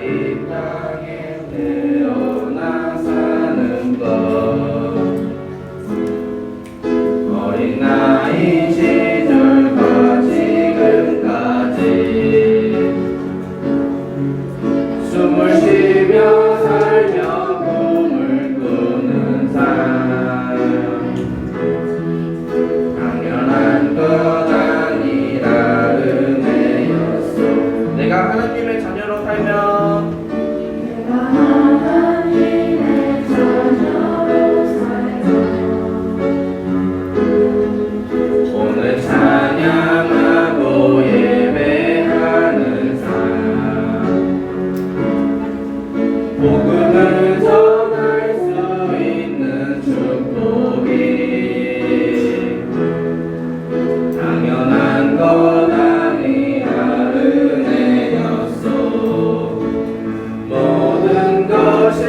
이 땅에 태어나 사는 것 어린 나이 시절과 지금까지 숨을 쉬며 살며 꿈을 꾸는 삶 당연한 것 아니라 은혜였소. 내가 하나님의 자녀로 살면 오늘 찬양하고 예배하는 삶 복음을 전할 수 있는 축복이 당연한 것 아니라 은혜였소. 모든 것이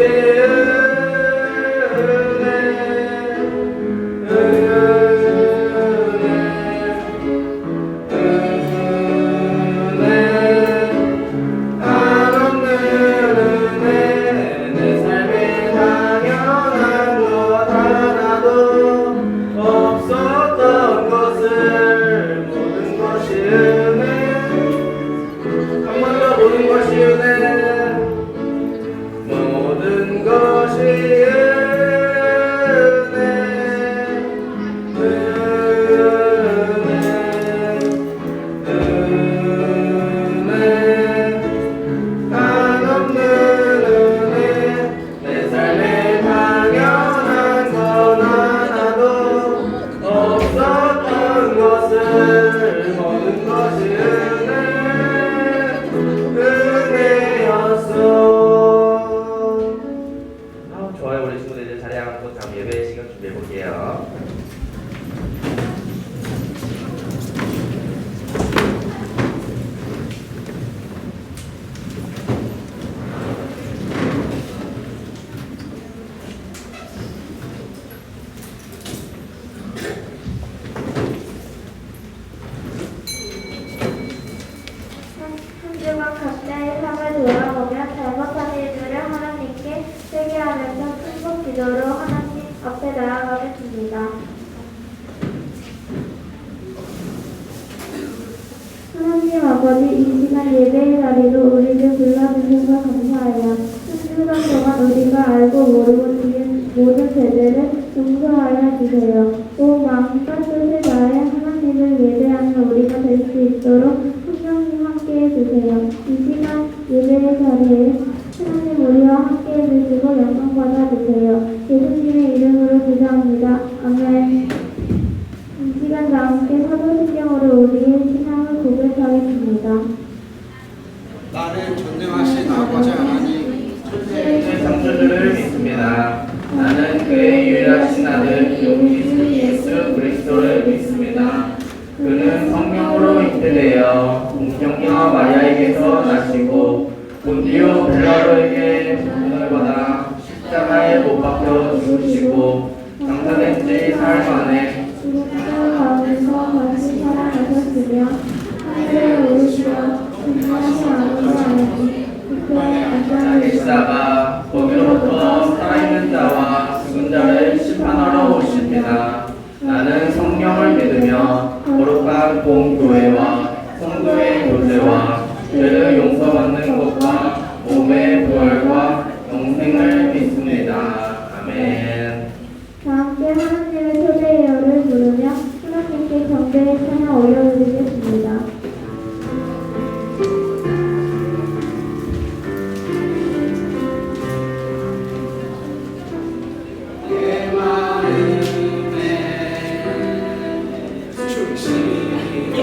각자의 삶을 돌아보며 잘못한 일들을 하나님께 회개하면서 충성 기도로 하나님 앞에 나아가겠습니다. 하나님 아버지, 이 시간 예배의 자리로 우리를 불러주셔서 감사해요. 한 주간 동안 우리가 알고 모르고 지은 모든 죄들을 용서하여 주세요. 또 마음과 뜻을 다해 하나님을 예배하는 우리가 될 수 있도록 성령님 함께해 주세요. 이 시간 예배의 자리에 하나님 우리와 함께해 주시고 영광 받아 주세요. 예수님의 이름으로 기도합니다. 아멘. 이 시간 다 함께 사도신경으로 우리의 신앙을 고백하겠습니다. 나를 전능하신 아버지 하나님, 천지의 창조주를 믿습니다. 나는 그의 유일하신 아들 예수 그리스도를 믿습니다. 그는 성령으로 잉태되어 동정녀 마리아에게서 나시고 본디오 빌라도에게 고난을 받아 십자가에 못 박혀 죽으시고 장사된 지 사흘 만에 죽음을 가운데서 다시 살아나셨으며 하늘에 오르시어 전능하신 아버지 하나님 그의 앉아 계시다가 거기로부터 살아있는 자와 죽은 자를 심판하러 오십니다. 나는 성령을 믿으며 거룩한 공교회와 성도의 교제와 죄를 용서받는 것과 몸의 부활과 영생을 믿습니다. 아멘. 다 함께 하나님의 초대여를 부르며 하나님께 경배의 찬양 올려드리겠습니다. 충신이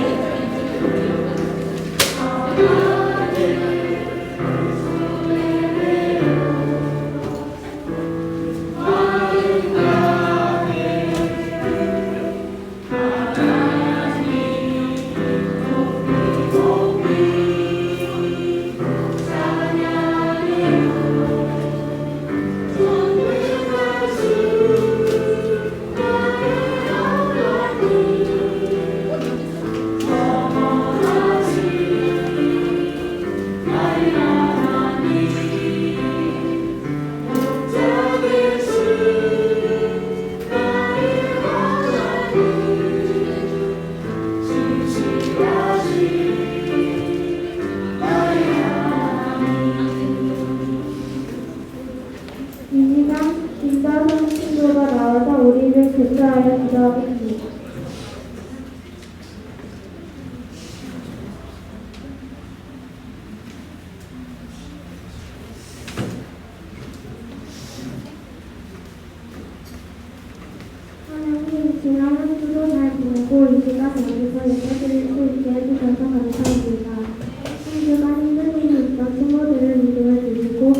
용서하여 기도하겠습니다. 하나님, 지난 한 주도 잘 보내고 이 시간 여기서 예배드릴 수 있게 해주셔서 감사합니다. 한 주간 힘든 일이 있던 친구들을 위로해 주시고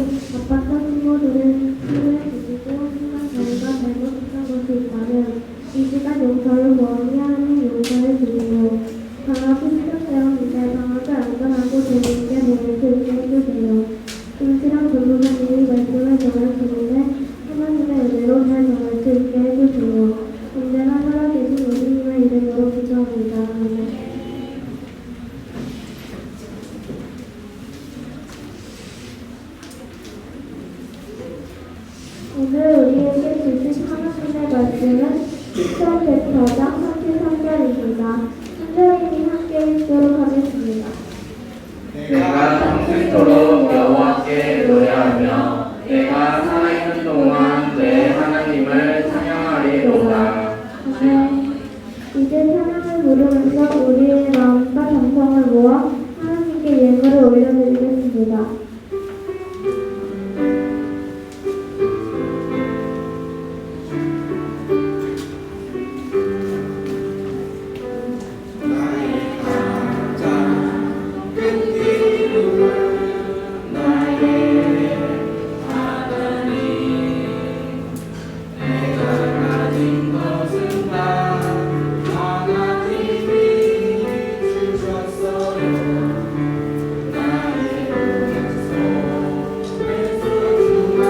바빴던 친구들을 치료해 주시고 한순간 저희가 잘못했던 것이 있다면 이 시간 용서를 구하니 하나님 용서해 주시고 방학이 시작되었는데 방학을 안전하고 재미있게 보낼 수 있게 해주세요. 김치랑 전도사님이 말씀을 전해주는데 하나님의 은혜로 잘 전할 수 있게 해주세요. 언제나 살아계신 예수님의 이름으로 기도합니다. 아멘. 오늘 우리에게 주신 하나님의 말씀은 시편 104장 33절입니다. 선생님이 함께 읽도록 하겠습니다. 내가 평생토록 여호와께 노래하며 내가 살아있는 동안 내 하나님을 찬양하리로다. 아멘. 이제 찬양을 부르면서 우리의 마음과 정성을 모아 하나님께 예물을 올려드리겠습니다. 나의 가장 큰 기쁨은 나의 하나님 내가 가진 것은 다 하나님이 주셨어요. 나의 손에 소중한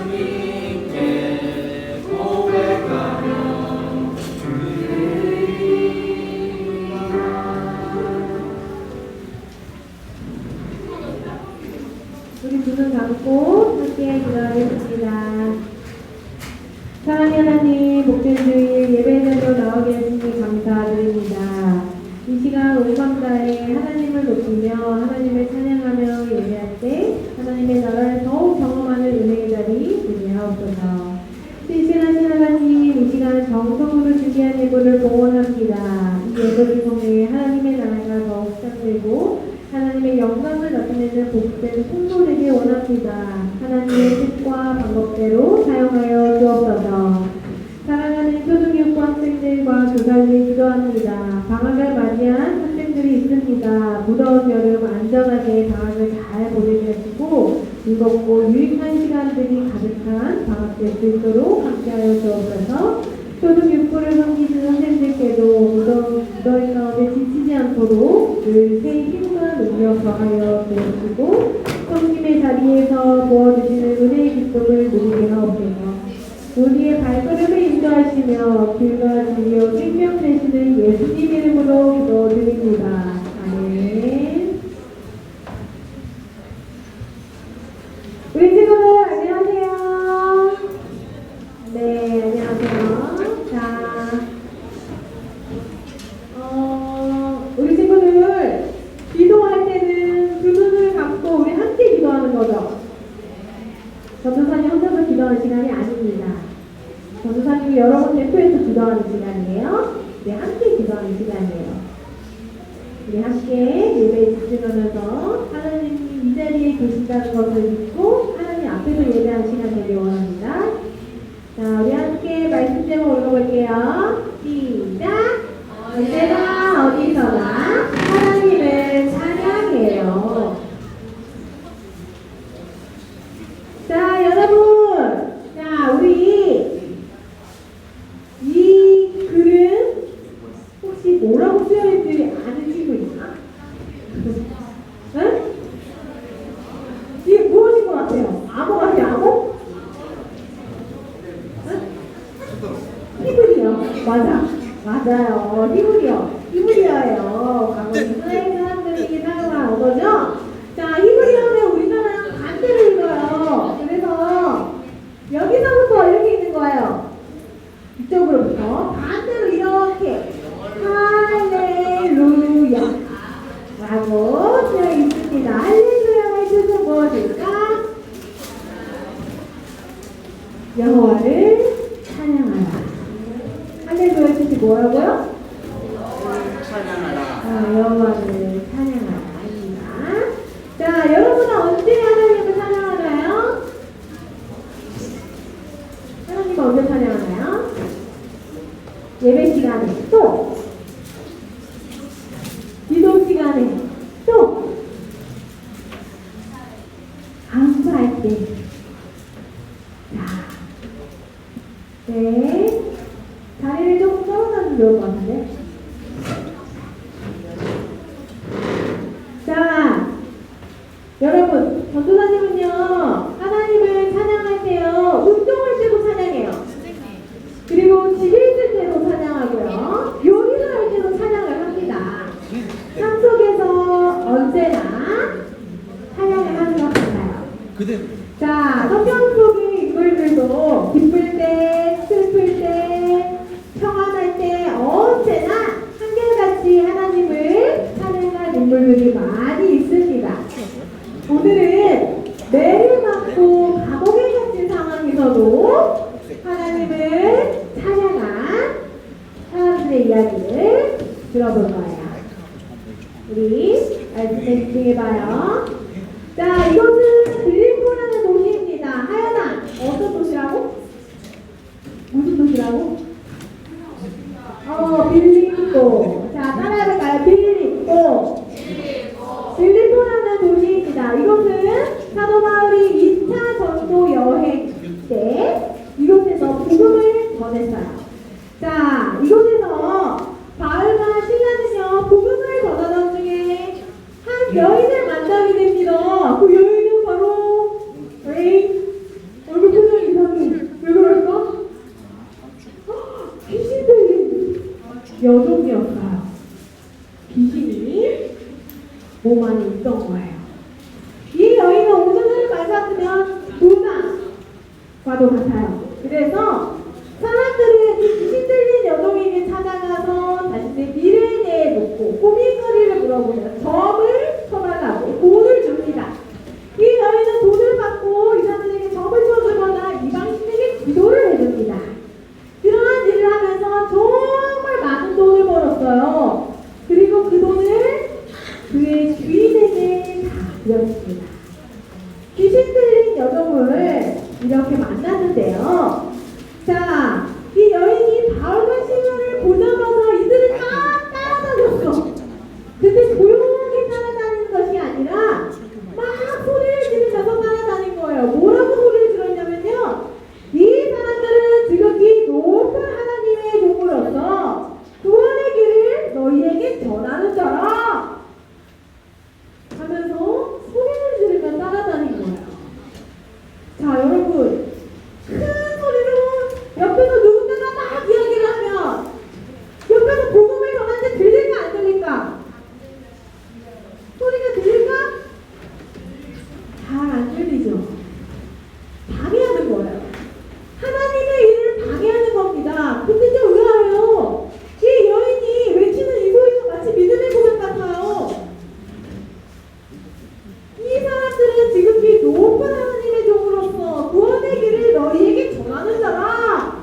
하나님께 고백하며 우리 두 눈 감고 함께 기도하겠습니다. 사랑하는 하나님, 목요일 예배자로 나오게 해주시니 감사드립니다. 이 시간 온 감사에 하나님을 높이며 하나님을 찬양하며 예배할 때 하나님의 나라를 더욱 경험하는 은혜의 자리 되하옵소서. 신실하신 하나님, 이 시간 정성으로 준비한 예배를 봉헌합니다. 이 예배를 통해 하나님의 나라가 더욱 시작되고 하나님의 영광을 나타내는 복된 통로 되길 원합니다. 하나님의 뜻과 방법대로 사용하여 주옵소서. 사랑하는 초등교과 학생들과 교사들이 기도합니다. 방학을 맞이한 학생들이 있습니다. 무더운 여름 안전하게 방학을 잘 보내게 하시고 즐겁고 유익한 시간들이 가득한 방학 될 수 있도록 함께하여 주옵소서. 초등교구를 섬기는 선생님들께도 무더위 가운데 지치지 않도록 늘 새 힘과 능력 더하여 주시고 성김의 자리에서 부어주시는 은혜의 기쁨을 누리게 하옵소서. 우리의 발걸음을 인도하시며 길과 진리요 생명 되시는 예수님 이름으로 기도드립니다. 아멘. 우리 친구들 안녕하세요. 네, 안녕하세요. 자, 우리 친구들 기도할 때는 두 눈을 감고 우리 함께 기도하는 거죠. 전도사님 혼자서 기도하는 시간이 아닙니다. 전도사님이 여러분 대표해서 기도하는 시간이에요. 우리 함께 기도하는 시간이에요. 우리 함께 예배에 집중하면서 하나님이 이 자리에 계신다는 것을 믿고 하나님 앞에서 예배하는 시간 되길 원합니다. 자, 우리 함께 말씀 제목 읽어볼게요. 시작! 언제나 어디서나 하나님을 찬양해요. 자, 여러분! 자, 우리 이 글은 혹시 뭐라고 쓰여있는지 아는 친구 있나? 응? 이게 무엇인 것 같아요? 암호 같아요, 암호? 히브리요. 맞아요. 여호와를 찬양합니다. 자, 여러분은 언제 하나님을 찬양하나요? 하나님을 언제 찬양하나요? 예배 시간에 또 기도 시간에 또 감사할 때. 자, 네, 자리를 조금 떨어져도 좋을 것 같은데. 자, 여러분, 전도사님은요 하나님을 찬양할 때요 운동할 때도 찬양해요. 그리고 집에 있을 때도 찬양하고요, 요리를 할 때도 찬양을 합니다. 삶 속에서 언제나 찬양을 하는 것 같아요. 자, 성경 속의 인물들도 기쁠 때, 슬플 때, 평안할 때 언제나 한결같이 하나님을 찬양한 인물들이 많이 있습니다. 오늘은 매를 맞고 감옥에 갇힌 상황에서도 하나님을 찬양한 사람들의 이야기를 들어볼 거예요. 우리 말씀에 집중해봐요. 자, 이것은 빌립보라는 도시입니다. 하연아, 어떤 도시라고? 무슨 도시라고? 빌립보. 자, 따라해볼까요? 빌립보. 빌립보라는 도시입니다. 이것은 사도 바울이 2차 전도 여행 때 이곳에서 복음을 전했어요. 자, 이곳에서 바울과 신라는요 복음을 전하던 중에 한 여인을 만나게 됩니다. 그 여인은 바로 얼굴 표정이 이상해. 왜 그럴까? 귀신 들린 여종이었어요. 귀신이 몸 안에 있던 거예요. 이 여인은 오늘을 말 같으면 누나과도 같아요. 그래서 사람들은 이 귀신 들린 여종에게 찾아가서 자신의 미래에 대해 묻고 고민거리를 물어보면 점을 쳐달라고 돈을 줍니다. 이 여인은 돈을 받고 이 사람들에게 점을 쳐주거나 이방신에게 기도를 해줍니다. 그러한 일을 하면서 정말 많은 돈을 벌었어요. 그리고 그 돈을 그의 주인에게 다 드렸습니다. 귀신 들린 여종을 이렇게 만났는데요. 자, 이 여인이 바울과 시몬을 보자마자 이들을 다 따라다녔어. 근데 조용하게 따라다니는 것이 아니라 막 소리를 지르면서 따라다닌 거예요. 뭐라고 소리를 질렀냐면요, 이 사람들은 지극히 높은 하나님의 종으로서 구원의 길을 너희에게 전하는 자라 하면서 소리를 지르며 따라다닌 거예요. 자, 여러분, 큰 소리로 옆에서 누군가가 막 이야기를 하면 옆에서 복음을 전하는데 들릴까 안 들릴까? 소리가 들릴까? 잘 안 들리죠? 방해하는 거예요. 하나님의 일을 방해하는 겁니다. 근데 좀 의아해요. 이 여인이 외치는 이 소리가 마치 믿음의 고백 같아요. 이 사람들은 지극히 높은 하나님의 종으로서 구원의 길을 너희에게 전하는 자라.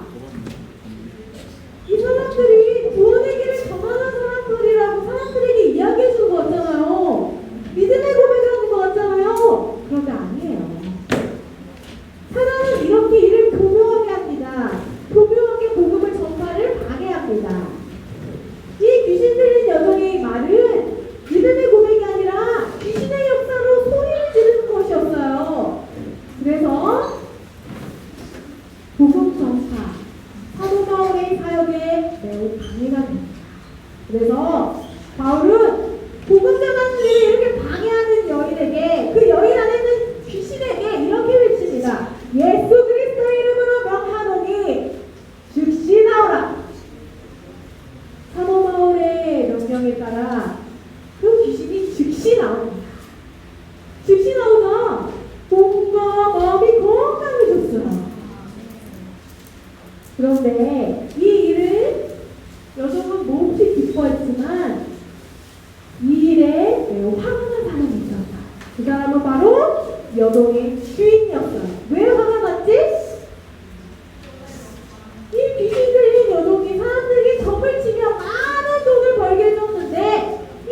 이 사람들이 구원의 길을 전하는 사람들이라고 사람들에게 이야기해 주는 거 같잖아요. 믿음의 고백하는 거 같잖아요. 그런데 아니에요. 사람은 이렇게 일을 교묘하게 합니다. 교묘하게 복음을 전파를 방해합니다. 이 귀신 들린 여성의 말은 믿음의 고백이 아니라 귀신의 역사로 소리를 지르는 것이었어요. 그래서 복음 전파, 사도 바울의 사역에 매우 방해가 됩니다. 그래서 바울은 복음 전하는 일을 이렇게 방해하는 여인에게, 그 여인 안에 있는 귀신에게 이렇게 외칩니다. 예수 그리스도의 이름으로 명하노니 즉시 나오라. 사도 바울의 명령에 따라 그 귀신이 즉시 나옵니다. 즉시 나오자 몸과 마음이 건강해졌어요. 그런데 이 일을 여성은 몹시 기뻐했지만 이 일에 매우 화가 난 사람이 있었다. 그 사람은 바로 여동의 주인이었어요. 왜 화가 났지? 이 귀신 들린 여동이 사람들에게 점을 치며 많은 돈을 벌게 해줬는데 이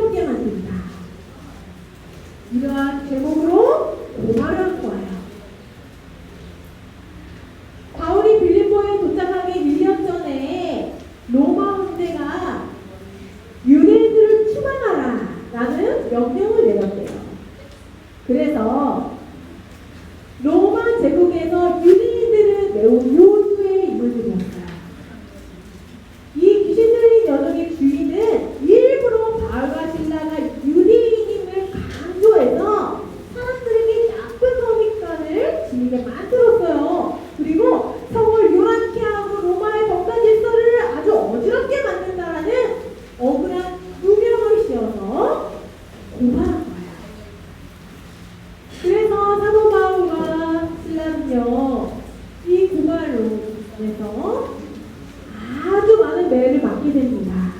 어지럽게 만든다. 이러한 제목으로 고발을 한 거예요. 바울이 빌립보에 도착하기 1년 전에 로마 황제가 유대인들을 추방하라 라는 명령을 내렸대요. 그래서 로마 제국에서 유대인들은 매우 요수의 임을 들였어요. 이 귀신 들린 여종의 주인은 일부러 바울과 신라가 유대인임을 강조해서 사람들에게 나쁜 선입관을 지니게 만들었어요. 그리고 성을 요란케 하고 로마의 법과 질서를 아주 어지럽게 만든다라는 억울한 누명을 씌워서 고발한 거예요. 그래서 사도 바울과 신라는요, 이 고발로 인해서 아주 많은 매를 맞게 됩니다.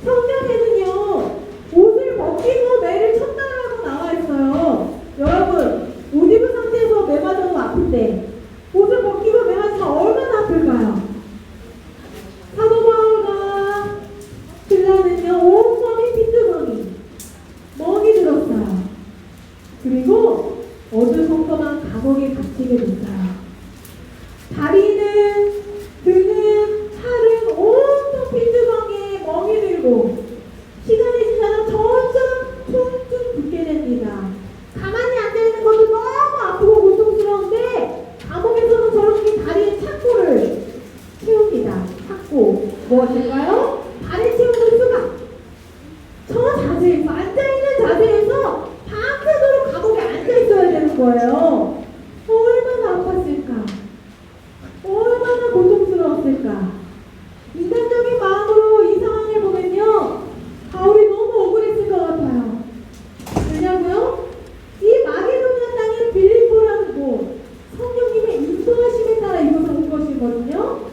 성경에는요, 옷을 벗기고 매를 쳤다라고 나와 있어요. 여러분, 옷 입은 상태에서 매 맞아도 아픈데 옷을 벗기고 매 맞으면 얼마나 아플까요? 사도 바울과 신라는요, 온몸이 핏두덩이, 멍이 들었어요. 그리고 어두컴컴한 감옥에 갇히게 됐어요. 다리는, 등은, 팔은 온통 핏두덩이에 멍이 들고 시간이 지나서 점점 퉁퉁 붓게 됩니다. 가만히 앉아있는 것도 너무 아프고 고통스러운데 감옥에서는 저렇게 다리에 착고를 채웁니다. 착고 무엇일까요? 다리 채우는 수갑. 저 자세에서, 앉아있는 자세에서 밤새도록 감옥에 앉아있어야 되는 거예요. 얼마나 아팠을까? 얼마나 고통스러웠을까? 인간적인 마음으로 이 상황을 보면요, 바울이 너무 억울했을 것 같아요. 왜냐고요? 이 마게도냐 땅의 빌립보라는 곳, 성령님의 인도하심에 따라 이곳에 온 것이거든요.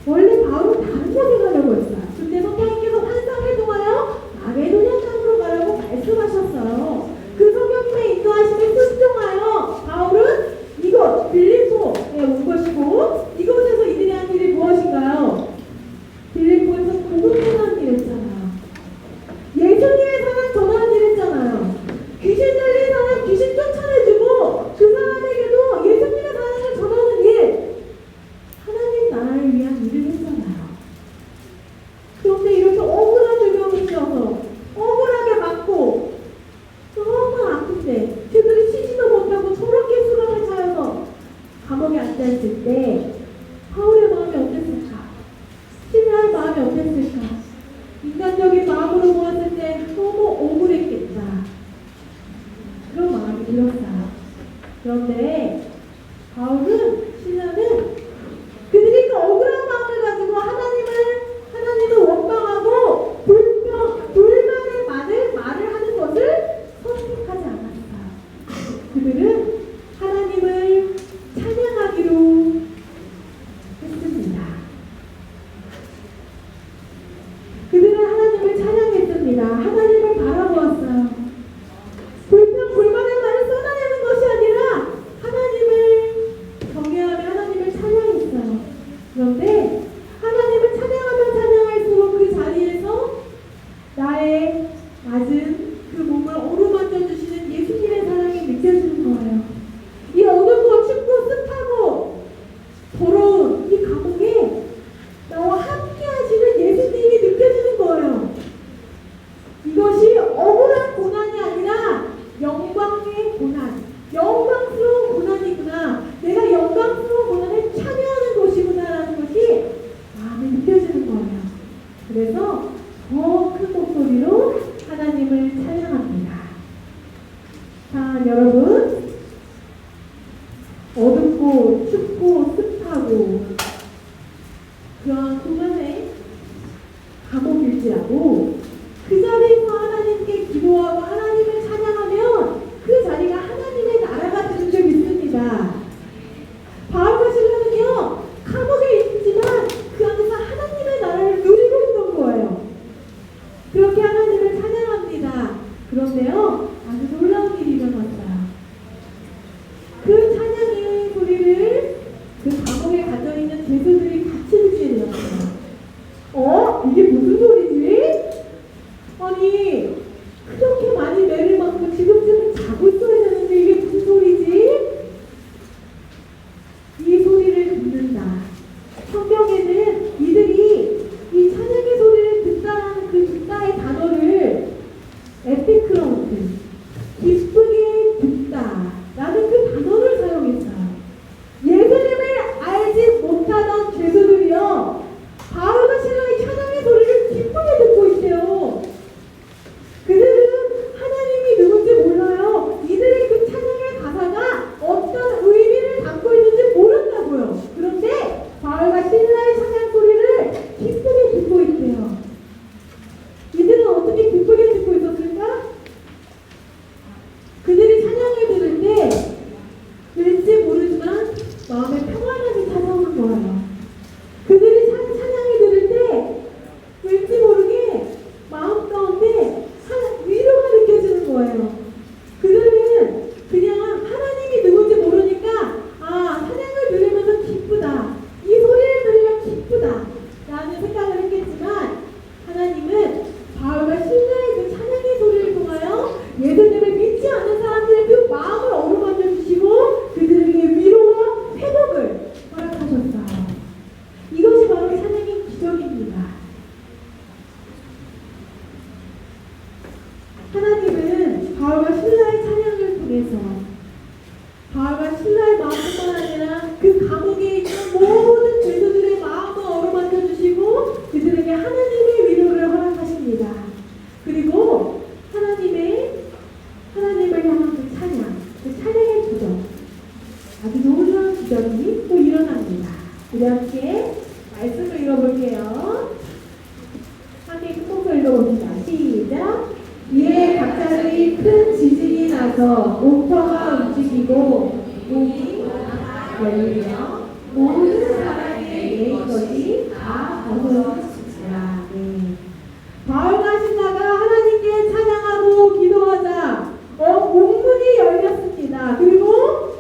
원래 바울은 다른 곳에 가려고 했어요. 근데 성령님께서 환상을 통하여 마게도냐 땅으로 가라고 말씀하셨어요. 그 성령님의 인도하심에 순종하여 바울은 이곳 빌립보에 온 것이고, 이곳에서 이들이 한 일이 무엇인가요? 빌립보에서 복음 전하는 일 했잖아요. 예수님의 사랑 전하는 일 했잖아요. 귀신 들린 사람 귀신 쫓아내주고 그 사람에게도 예수님의 사랑을 전하는 일, 하나님 나라를 위한 일을 했잖아요. 그런데 이렇게 억울한 조명을 씌워서 억울하게 맞고 너무 아픈데 그들이 쉬지도 못하고 저렇게 수갑을 차여서 감옥에 앉아있을 때 바울의 마음이 어땠을까? 신라의 마음이 어땠을까? 인간적인 마음으로 보았을 때 너무 억울했겠다. 그런 마음이 들었어요. 그런데 바울은, 신라는 그들이 그 억울한 마음을 가지고 하나님을 원망하고 불만의 말을 하는 것을 선택하지 않았어요. 그들은 하나님을 찬양하기로 했습니다. 그들은 하나님을 찬양했습니다. 하나님을 바라보았어요. 불만의 말을 쏟아내는 것이 아니라 하나님을 경외하며 하나님을 찬양했어요. 그런데 하나님을 찬양하면 찬양할수록 그 자리에서 나의 맞은 그 몸을 어루만져 주시는 예수님의 사랑이 느껴지는 거예요. 이 어둡고 춥고 습하고 더러운 이 감옥에 나와 함께 하시는 예수님이 느껴지는 거예요. 이것이 억울한 고난이 아니라 영광의 고난, 영광스러운 고난이구나, 내가 영광스러운 고난에 참여하는 것이구나라는 것이 마음에 느껴지는 거예요. 그래서 더 큰 목소리로 하나님을 찬양합니다. 자, 여러분, 어둡고 춥고 습하고 그런 고난의 감옥일지라도 그 자리에서 하나님께 기도하고 하나님을 찬양하면 그 자리가 하나님의 나라가 되는 줄 믿습니다. 바울과 신라는요, 감옥에 있지만 그 안에서 하나님의 나라를 누리고 있는 거예요. 그렇게 하나님을 찬양합니다. 그런데요, 아주 놀라운 일이 일어났어요. 그 찬양의 소리를 그 감옥에 갇혀있는 죄수들이 같이 듣게 되었어요. 이게 무슨 소리지? 아니, 하나님은 바울과 실라의 찬양을 통해서 바울과 실라의 마음뿐만 아니라 그 감옥에 있는 모든 죄수들의 마음을 어루만져 주시고 그들에게 하나님의 위로를 허락하십니다. 그리고 하나님을 향한 그 찬양, 그 찬양의 기적, 아주 놀라운 기적이 또 일어납니다. 우리 함께 말씀을 읽어볼게요. 함께 큰 목소리로 읽어봅시다. 시작! 이에 갑자기 큰 지진이 나서 옥터가 움직이고 문이 열리며 모든 사람의 예의것이 다 벗어졌습니다. 바울과 실라가 하나님께 찬양하고 기도하자 옥문이 열렸습니다. 그리고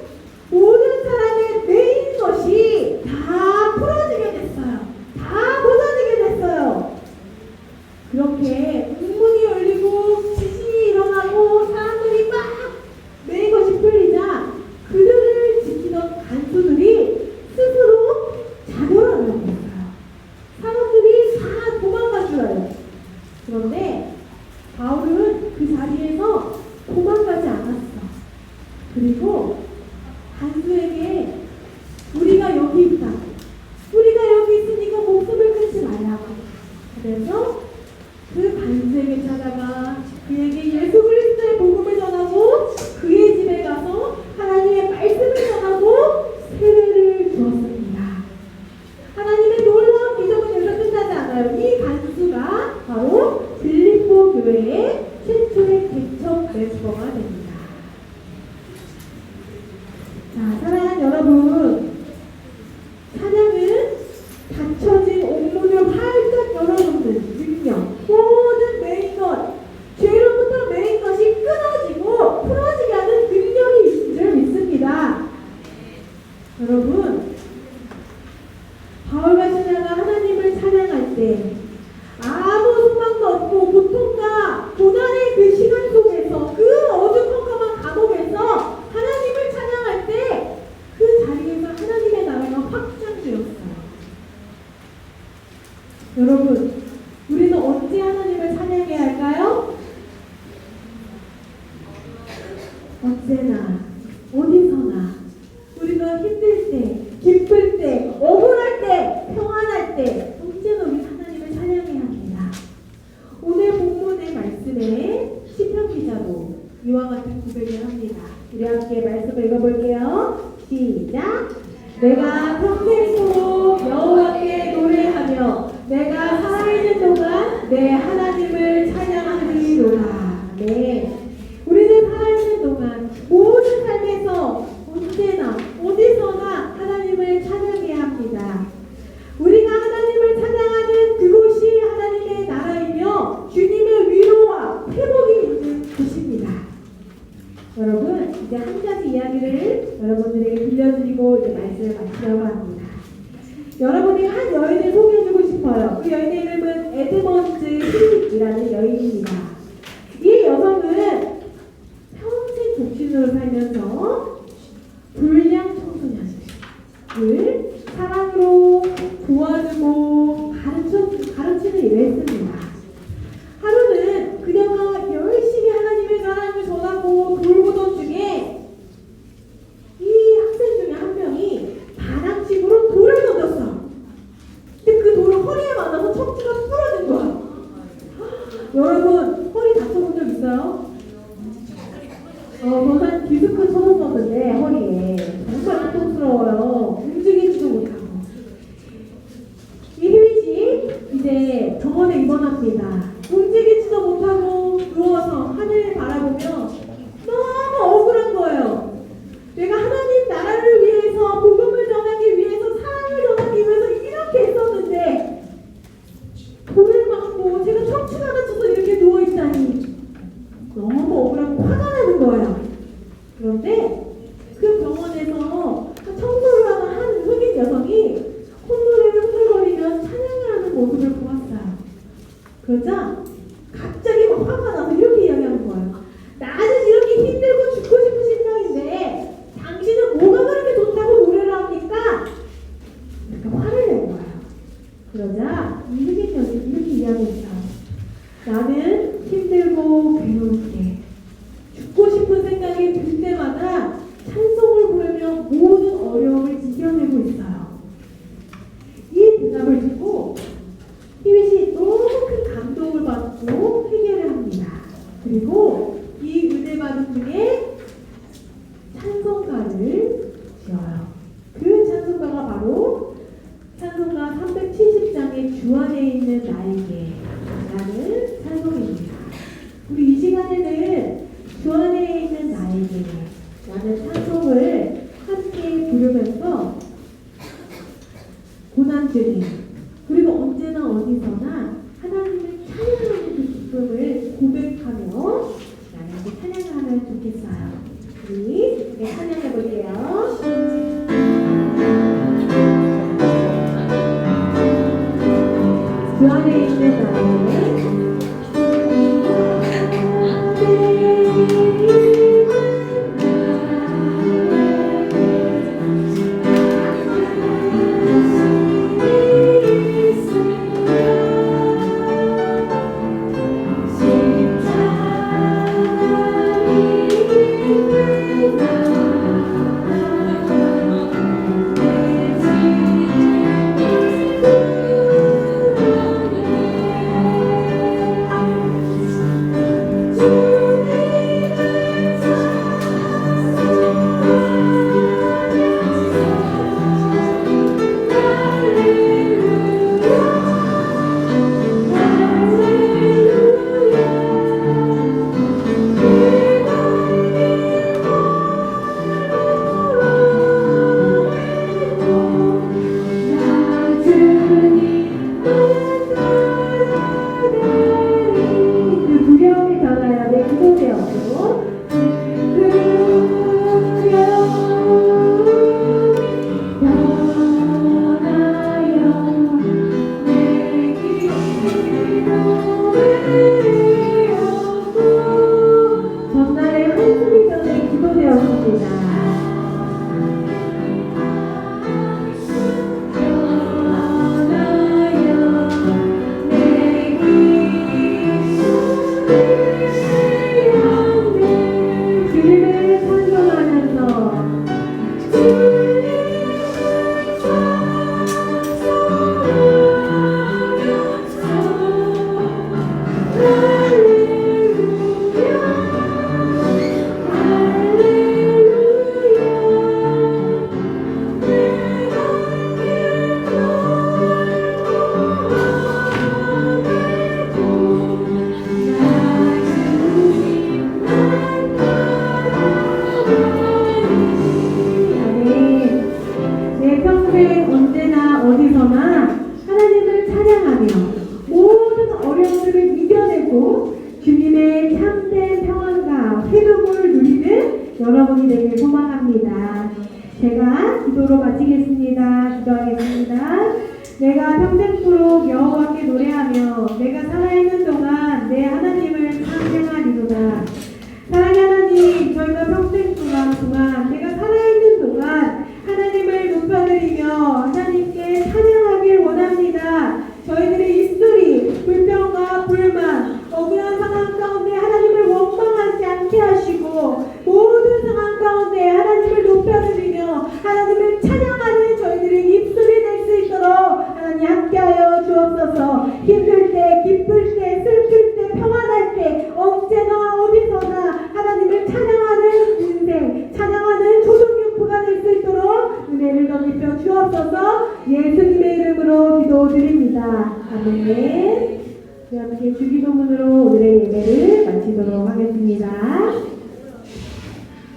모든 사람의 메인 것이 다 풀어지게 됐어요. 다 벗어지게 됐어요. 그렇게 옥문이 열리고 지진이 일어나고 사람들이 막 메인 것이 풀리자 그들을 지키던 간수들이 스스로 자결하게 됐어요. 사람들이 다 도망가줘요. 그런데 바울은 그 자리에서 도망가지 않았어. 그리고 간수에게 우리가 여기 있다. 우리가 여기 있으니까 목숨을 끊지 말라고. 그래서 그 간수에게 찾아가 그에게 예수 그리스도의 복음을 전하고 그의 집에 가서 하나님의 말씀을 전하고 세례를 주었습니다. 하나님의 놀라운 기적은 여기서 끝나지 않아요. 이 간수가 바로 빌립보 교회의 최초의 개척 멤버가 됩니다. 자, 사랑하는 여러분, 찬양은 닫혀진 옥문을 활짝 열어놓는 능력, 모든 메인 것, 죄로부터 메인 것이 끊어지고 풀어지게 하는 능력이 있는 줄 믿습니다. 여러분, 바울과 실라가 하나님을 찬양할 때 아무 소망도 없고 고통과 고난의 그 시간 속에서 그 어두컴컴한 감옥에서 하나님을 찬양할 때 그 자리에서 하나님의 나라가 확장되었어요. 여러분, 우리는 언제 하나님을 찬양해야 할까요? 언제나, 어디서나 우리가 힘들 때, 기쁠 때, 억울할 때, 평안할 때 언제나 우리 하나님을 찬양해야 합니다. 오늘 본문의 말씀에 시편 기자도 이와 같은 고백을 합니다. 우리 함께 말씀을 읽어볼게요. 시작! 내가 평생토록 여호와께 노래하며 내가 살아있는 동안 내 하나님을 찬양하리로다. 네, 우리는 살아있는 동안 모든 삶에서 언제나 어디서나 하나님을 찬양해야 합니다. 우리가 하나님을 찬양하는 그곳이 하나님의 나라이며 주님의 위로와 회복이 있는 곳입니다. 여러분, 이제 한 가지 이야기를 여러분들에게 들려드리고 이제 말씀을 마치려고 합니다. 여러분이 한 여인을 소개해주고 싶어요. 그 여인의 이름은 에드먼드 힐이라는 여인입니다. 이 여성은 평생 독신으로 살면서 불량 청소년을 사랑으로 도와주고 가르치는 일을 했습니다. 하루는 그녀가 열심히 하나님의 나라를 전하고 돌보던 중에 이 학생 중에 한 명이 반항식으로 돌을 던졌어. 근데 그 돌을 허리에 맞아서 척추가 부러진 거야. 여러분, 허리 다쳐본 적 있어요? 저는 디스크 쳐졌었는데 허리에 정말 고통스러워요. 움직이지도 못하고. 이 힐씨 이제 병원에 입원합니다. 움직이지도 못하고 누워서 하늘을 바라보며 너무 억울한 거예요. 내가 하나님 나라를 위해서 복음을 전하기 위해서 사랑을 전하기 위해서 이렇게 했었는데 돌을 맞고 제가 척추가 다쳐서 이렇게 누워있다니 너무 억울하고 화가 나는 거예요. 그런데 그 병원에서 받은 중에 찬송가를 지어요. 그 찬송가가 바로 찬송가 370장의 주 안에 있는 나에게 라는 찬송입니다. 우리 이 시간에는 주 안에 있는 나에게 라는 찬송을 함께 부르면서 고난들이 그리고 언제나 어디서나 하나님을 찬양하는 그 기쁨을 고백하며 나에게 찬양하면 좋겠어요. 우리 찬양해 볼게요. 주 안에 있는 나에게 여러분이 되길 소망합니다. 제가 기도로 마치겠습니다. 기도하겠습니다. 내가 평생토록 여호와께 노래하며 내가 살아있는 동안 내 하나님을 찬양하리로다. 사랑의 하나님, 저희가 평생 동안 내가 살아있는 동안 하나님을 높여드리며 하나님께 찬양하길 원합니다. 저희들의 입술이 불평과 불만, 억울한 상황 가운데 하나님을 원망하지 않게 하시고 모든 상황 가운데 하나님을 높여드리며 하나님을 찬양하는 저희들의 입술이 될 수 있도록 하나님 함께하여 주옵소서. 힘들 때, 기쁠 때, 슬플 때, 평안할 때 언제나 어디서나 하나님을 찬양하는 인생, 찬양하는 조동용포가 될 수 있도록 은혜를 더 입혀 주옵소서. 예수님의 이름으로 기도드립니다. 아멘. 우리 함께 주기도문으로 오늘의 예배를 마치도록 하겠습니다.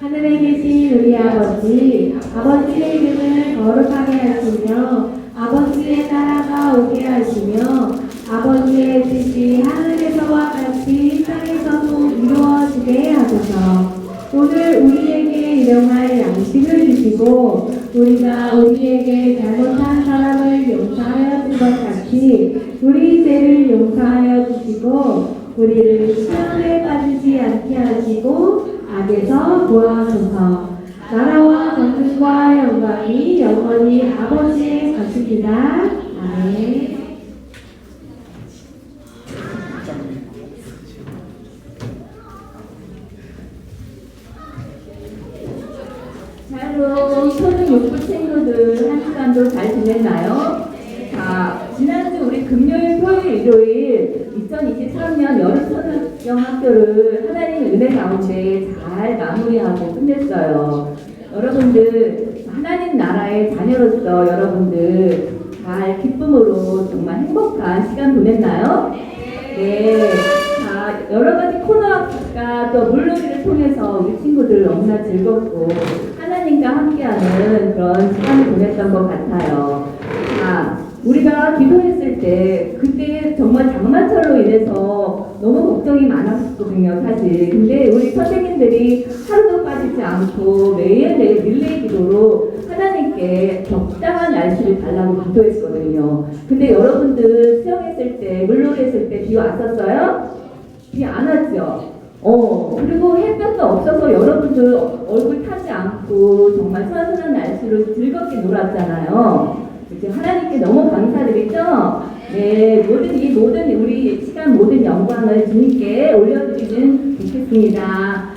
하늘에 계신 우리 아버지, 아버지의 이름을 거룩하게 하시며 아버지의 나라가 오게 하시며 아버지의 뜻이 하늘에서와 같이 땅에서도 이루어지게 하소서. 오늘 우리에게 일용할 양식을 주시고 우리가 우리에게 잘못한 사람을 용서하여 준 것 같이 우리 죄를 용서하여 주시고 우리를 시험에 빠지지 않게 하시고 악에서 구하소서. 나라와 권능과 영광이 영원히 아버지의 것입니다. 아멘. 자, 그럼 초등육부 친구들 한 시간도 잘 지냈나요? 자, 지난주 우리 금요일, 토요일, 일요일 2023년 여름 영학교를 하나님의 은혜 가운데 잘 마무리하고 끝냈어요. 여러분들 하나님 나라의 자녀로서 여러분들 잘 기쁨으로 정말 행복한 시간 보냈나요? 네. 자, 여러 가지 코너학과 또 물놀이를 통해서 우리 친구들 너무나 즐겁고 하나님과 함께하는 그런 시간을 보냈던 것 같아요. 자, 우리가 기도했을 때 그때 정말 장마철로 인해서 너무 걱정이 많았거든요, 사실. 근데 우리 선생님들이 하루도 빠지지 않고 매일매일 릴레이 기도로 하나님께 적당한 날씨를 달라고 기도했거든요. 근데 여러분들 수영했을 때, 물놀이 했을 때 비 왔었어요? 비 안 왔죠? 그리고 햇볕도 없어서 여러분들 얼굴 타지 않고 정말 선선한 날씨로 즐겁게 놀았잖아요. 이제 하나님께 너무 감사드리죠? 네, 모든 우리 시간 모든 영광을 주님께 올려드리면 좋겠습니다.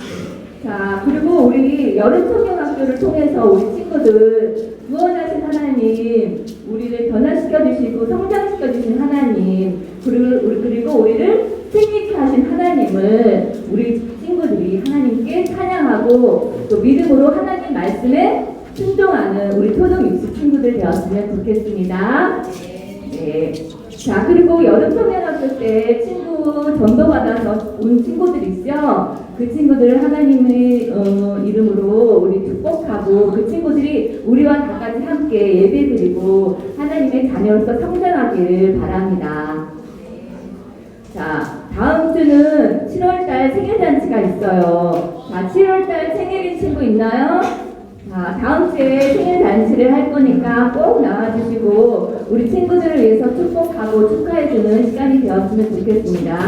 자, 그리고 우리 여름청년학교를 통해서 우리 친구들 구원하신 하나님, 우리를 변화시켜 주시고 성장시켜 주신 하나님, 그리고 우리를 생기케 하신 하나님을 우리 친구들이 하나님께 찬양하고 또 믿음으로 하나님 말씀에 순종하는 우리 초등 육수 친구들 되었으면 좋겠습니다. 네. 자, 그리고 여름청년학교 때 친구 전도받아서 온 친구들 있죠? 그 친구들을 하나님의 이름으로 우리 축복하고 그 친구들이 우리와 다 같이 함께 예배드리고 하나님의 자녀로서 성장하기를 바랍니다. 자, 다음 주는 7월달 생일잔치가 있어요. 자, 7월달 생일인 친구 있나요? 자, 다음 주에 생일 잔치를 할 거니까 꼭 나와주시고 우리 친구들을 위해서 축복하고 축하해주는 시간이 되었으면 좋겠습니다.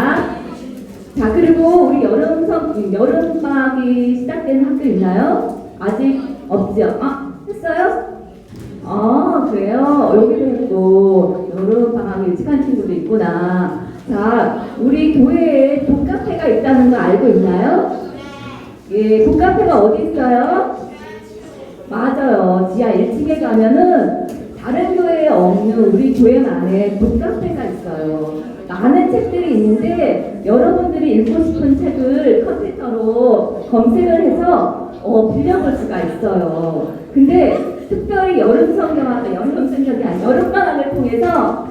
자, 그리고 우리 여름방학이 시작되는 학교 있나요? 아직 없죠? 했어요? 그래요? 여기도 있고 여름방학 일찍한 친구도 있구나. 자, 우리 교회에 북카페가 있다는 거 알고 있나요? 예, 북카페가 어디 있어요? 맞아요. 지하 1층에 가면은 다른 교회에 없는 우리 교회만의 북카페가 있어요. 많은 책들이 있는데 여러분들이 읽고 싶은 책을 컴퓨터로 검색을 해서 빌려볼 수가 있어요. 근데 특별히 여름방학을 통해서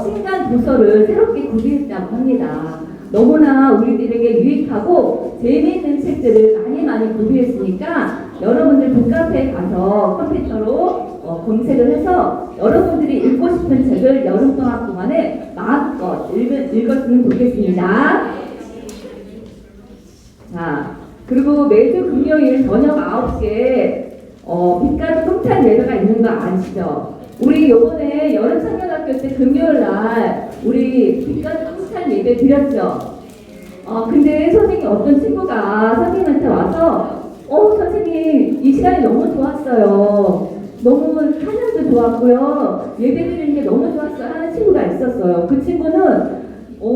신간 도서를 새롭게 구비했다고 합니다. 너무나 우리들에게 유익하고 재미있는 책들을 많이 구비했으니까 여러분들 북카페에 가서 컴퓨터로 검색을 해서 여러분들이 읽고 싶은 책을 여름방학 동안에 마음껏 읽었으면 좋겠습니다. 자, 그리고 매주 금요일 저녁 9시에 빛깔 통찬 예배가 있는 거 아시죠? 우리 요번에 여름청년학교 때 금요일날 우리 빛깔 통찬 예배 드렸죠? 근데 선생님 어떤 친구가 선생님한테 와서 선생님 이 시간이 너무 좋았어요. 너무 찬양도 좋았고요. 예배 드리는 게 너무 좋았어요 하는 친구가 있었어요. 그 친구는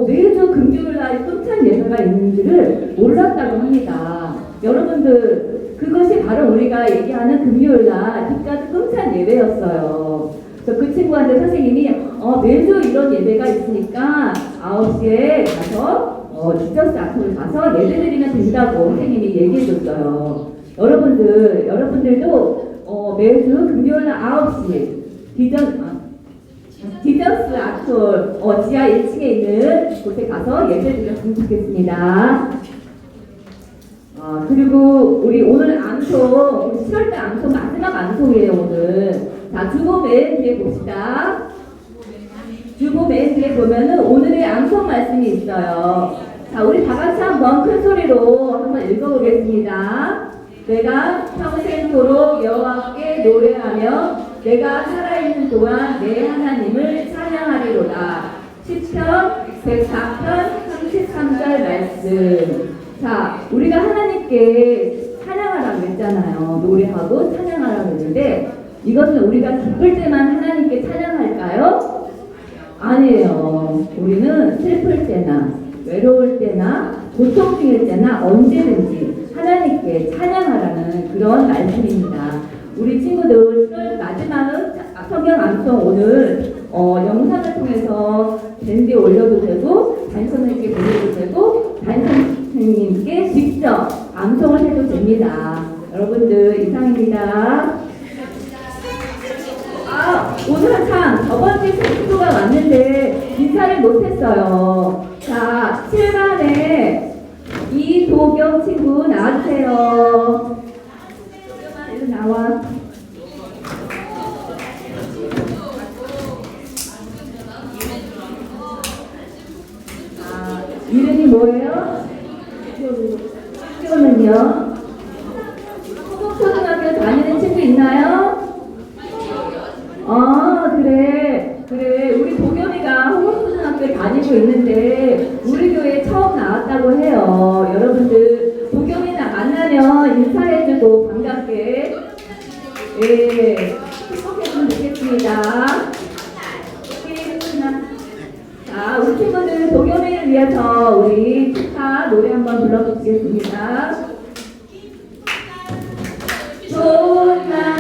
매주 금요일날 통찬 예배가 있는지를 몰랐다고 합니다. 여러분들 그것이 바로 우리가 얘기하는 금요일날 빛까지 통찬 예배였어요. 그래서 그 친구한테 선생님이 매주 이런 예배가 있으니까 9시에 가서 지저스 아트를 가서 예배드리면 된다고 선생님이 얘기해줬어요. 여러분들도 매주 금요일날 9시 지저스 아트 지하 1층에 있는 곳에 가서 예배드렸으면 좋겠습니다. 그리고 우리 오늘 암송, 7월달 암송 마지막 암송이에요 오늘. 자, 주보 맨 뒤에 봅시다. 주보 맨 뒤에 보면은 오늘의 암송 말씀이 있어요. 자, 우리 다 같이 한번 큰 소리로 한번 읽어보겠습니다. 내가 평생토록 여호와께 노래하며 내가 살아있는 동안 내 하나님을 찬양하리로다. 시편 104편 33절 말씀. 자, 우리가 하나님께 찬양하라고 했잖아요. 노래하고 찬양하라고 했는데 이것은 우리가 기쁠 때만 하나님께 찬양할까요? 아니에요. 우리는 슬플 때나 외로울 때나 고통 중일 때나 언제든지 하나님께 찬양하라는 그런 말씀입니다. 우리 친구들 마지막은 성경 암송 오늘 영상을 통해서 밴드에 올려도 되고 담임선생님께 보내도 되고 담임선생님께 직접 암송을 해도 됩니다. 여러분들 이상입니다. 오늘 한참 저번 주에 친구가 왔는데 인사를 못했어요. 자, 7반에 이도경 친구 나와주세요. 도경아, 일로 나와. 이름이 뭐예요? 학교는요? 호국초등학교 다니는 친구 있나요? 그래. 우리 도겸이가 호국초등학교에 다니고 있는데 우리 교회에 처음 나왔다고 해요. 여러분들 도겸이 만나면 인사해주고 반갑게 축복해주면 좋겠습니다. 자, 우리 친구들 도겸이를 위해서 우리 축하 노래 한번 불러주시겠습니다. 좋은 날